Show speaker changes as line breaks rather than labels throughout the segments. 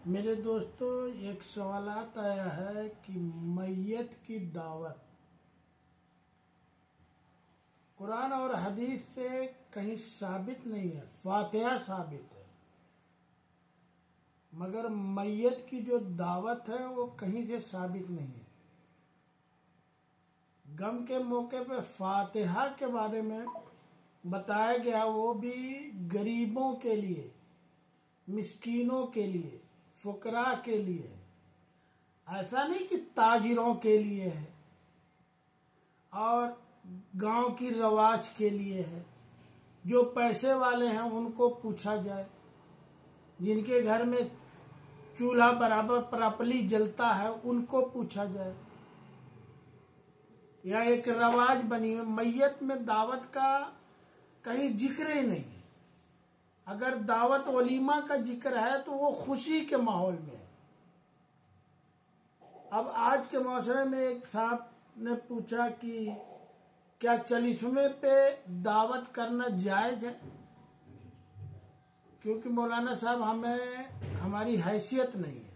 मेरे दोस्तों, एक सवालात आया है कि मैयत की दावत कुरान और हदीस से कहीं साबित नहीं है। फातिहा साबित है, मगर मैयत की जो दावत है वो कहीं से साबित नहीं है। गम के मौके पे फातिहा के बारे में बताया गया, वो भी गरीबों के लिए, मिस्कीनों के लिए, फुकरा के लिए। ऐसा नहीं कि ताजिरों के लिए है और गांव की रवाज के लिए है। जो पैसे वाले हैं उनको पूछा जाए, जिनके घर में चूल्हा बराबर प्रॉपर्ली जलता है उनको पूछा जाए। या एक रवाज बनी है, मैयत में दावत का कहीं जिक्र ही नहीं। अगर दावत वलीमा का जिक्र है तो वो खुशी के माहौल में है। अब आज के मौसम में एक साहब ने पूछा कि क्या चलिस्मे पे दावत करना जायज है, क्योंकि मौलाना साहब हमारी हैसियत नहीं है।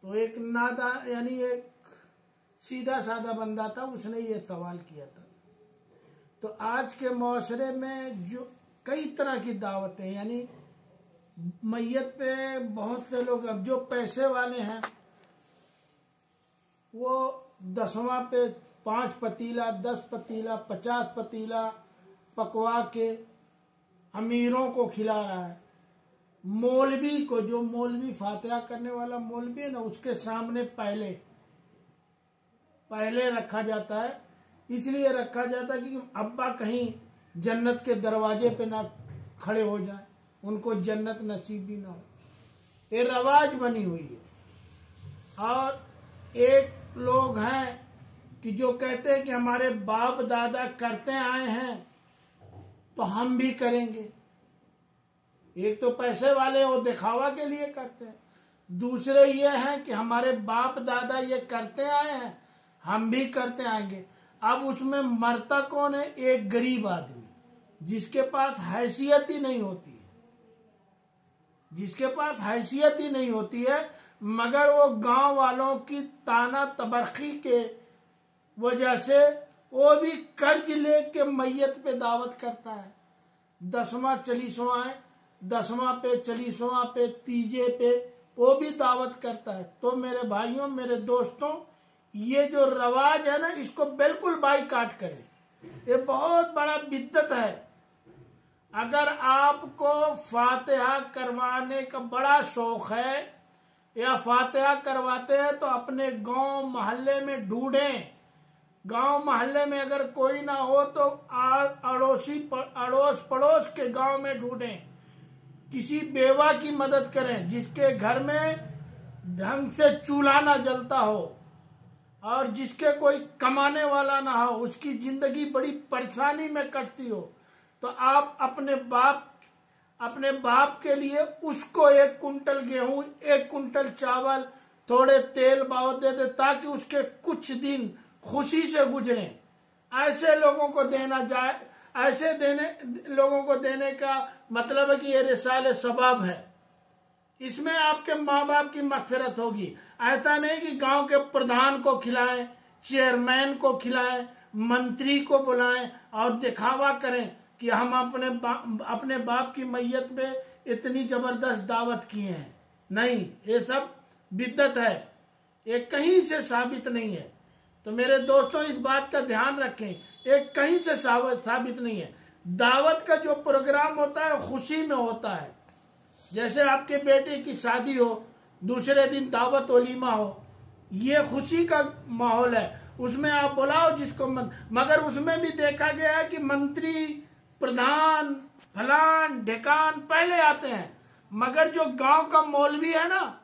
तो एक नादा यानी एक सीधा साधा बंदा था, उसने ये सवाल किया था। तो आज के मौसरे में जो कई तरह की दावतें, यानी मैयत पे बहुत से लोग, अब जो पैसे वाले हैं वो 10वां पे 5 पतीला, 10 पतीला, 50 पतीला पकवा के अमीरों को खिला रहा है। मौलवी को, जो मौलवी फातिहा करने वाला मौलवी है ना, उसके सामने पहले रखा जाता है। इसलिए रखा जाता है कि अब्बा कहीं जन्नत के दरवाजे पे ना खड़े हो जाए, उनको जन्नत नसीब भी ना हो। ये रवाज बनी हुई है। और एक लोग हैं कि जो कहते हैं कि हमारे बाप दादा करते आए हैं तो हम भी करेंगे। एक तो पैसे वाले वो दिखावा के लिए करते हैं, दूसरे ये हैं कि हमारे बाप दादा ये करते आए हैं, हम भी करते आएंगे। अब उसमें मरता कौन है? एक गरीब आदमी जिसके पास हैसियत ही नहीं होती है, मगर वो गांव वालों की ताना तबरखी के वजह से वो भी कर्ज लेके मैयत पे दावत करता है। 10वां चलीसवां है, 10वां पे, चलीसवां पे, तीजे पे वो भी दावत करता है। तो मेरे भाइयों, मेरे दोस्तों, ये जो रवाज है ना, इसको बिल्कुल बाइकाट करें। ये बहुत बड़ा बिद्दत है। अगर आपको फातिहा करवाने का बड़ा शौक है या फातिहा करवाते हैं तो अपने गांव मोहल्ले में ढूंढें। गांव मोहल्ले में अगर कोई ना हो तो अड़ोस पड़ोस के गांव में ढूंढें। किसी बेवा की मदद करें जिसके घर में ढंग से चूल्हा ना जलता हो और जिसके कोई कमाने वाला ना हो, उसकी जिंदगी बड़ी परेशानी में कटती हो। तो आप अपने बाप के लिए उसको 1 कुंटल गेहूं, 1 कुंटल चावल, थोड़े तेल बाव दे दे, ताकि उसके कुछ दिन खुशी से गुजरे। ऐसे लोगों को देने का मतलब है कि ये रिसाले सबाब है। इसमें आपके माँ बाप की मगफिरत होगी। ऐसा नहीं कि गांव के प्रधान को खिलाएं, चेयरमैन को खिलाएं, मंत्री को बुलाएं और दिखावा करें कि हम अपने बाप की मैयत पे इतनी जबरदस्त दावत किए हैं। नहीं, ये सब बिद्दत है, ये कहीं से साबित नहीं है। तो मेरे दोस्तों, इस बात का ध्यान रखें, ये कहीं से साबित नहीं है। दावत का जो प्रोग्राम होता है खुशी में होता है। जैसे आपके बेटे की शादी हो, दूसरे दिन दावत वलीमा हो, ये खुशी का माहौल है। उसमें आप बुलाओ जिसको मगर उसमें भी देखा गया है कि मंत्री, प्रधान, फलान ढेकान पहले आते हैं, मगर जो गांव का मौलवी है ना,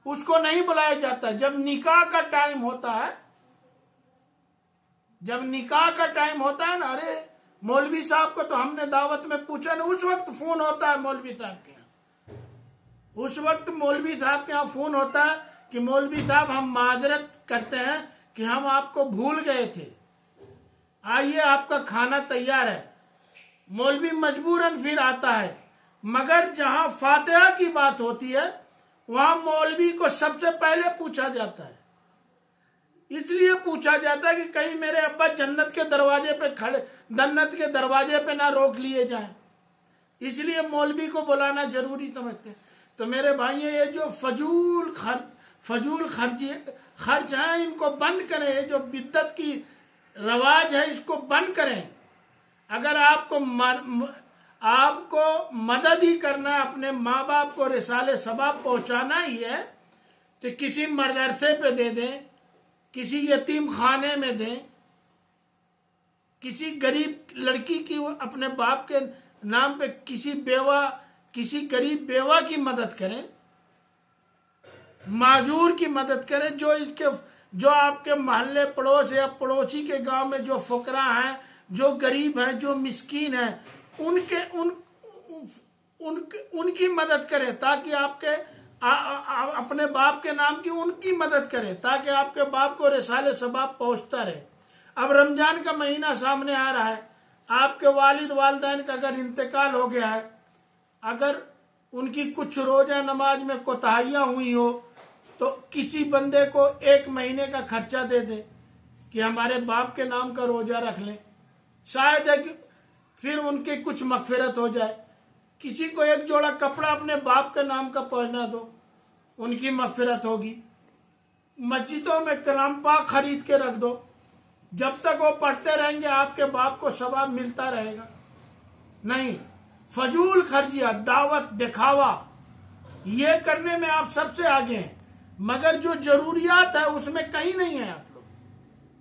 उसको नहीं बुलाया जाता। जब निकाह का टाइम होता है ना, अरे मौलवी साहब को तो हमने दावत में पूछा नहीं। उस वक्त फोन होता है मौलवी साहब के यहाँ, फोन होता है कि मौलवी साहब, हम माजरत करते हैं कि हम आपको भूल गए थे, आइए आपका खाना तैयार है। मौलवी मजबूरन फिर आता है। मगर जहां फातिहा की बात होती है वहां मौलवी को सबसे पहले पूछा जाता है। इसलिए पूछा जाता है कि कहीं मेरे अब्बा जन्नत के दरवाजे पे ना रोक लिए जाए, इसलिए मौलवी को बुलाना जरूरी समझते हैं। तो मेरे भाई, ये जो फजूल खर्च है, इनको बंद करें। ये जो बिद्दत की रवाज है, इसको बंद करें। अगर आपको मदद ही करना है, अपने माँ बाप को रिसाले सवाब पहुंचाना ही है, तो किसी मदरसे पे दे दें, किसी यतीम खाने में दें, किसी गरीब लड़की की अपने बाप के नाम पे किसी गरीब बेवा की मदद करें, माजूर की मदद करें। जो आपके मोहल्ले पड़ोस या पड़ोसी के गांव में जो फुकरा हैं, जो गरीब हैं, जो मिस्कीन हैं, उनकी मदद करें, ताकि आपके अपने बाप के नाम की उनकी मदद करें, ताकि आपके बाप को रिसाले सवाब पहुंचता रहे। अब रमजान का महीना सामने आ रहा है, आपके वालिद वालिदैन का अगर इंतकाल हो गया है, अगर उनकी कुछ रोजा नमाज में कोताहियां हुई हो, तो किसी बंदे को 1 महीने का खर्चा दे दे कि हमारे बाप के नाम का रोजा रख लें, शायद है कि फिर उनकी कुछ मगफिरत हो जाए। किसी को 1 जोड़ा कपड़ा अपने बाप के नाम का पहना दो, उनकी मगफिरत होगी। मस्जिदों में कलाम पाक खरीद के रख दो, जब तक वो पढ़ते रहेंगे आपके बाप को सवाब मिलता रहेगा। नहीं, फजूल खर्चिया, दावत, दिखावा, ये करने में आप सबसे आगे हैं, मगर जो जरूरियात है उसमें कहीं नहीं है आप लोग।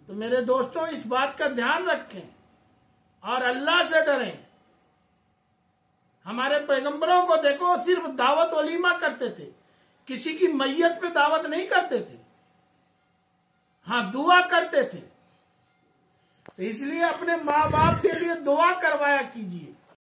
तो मेरे दोस्तों, इस बात का ध्यान रखें और अल्लाह से डरें। हमारे पैगंबरों को देखो, सिर्फ दावत वलीमा करते थे, किसी की मैयत पे दावत नहीं करते थे, हाँ दुआ करते थे। तो इसलिए अपने माँ बाप के लिए दुआ करवाया कीजिए।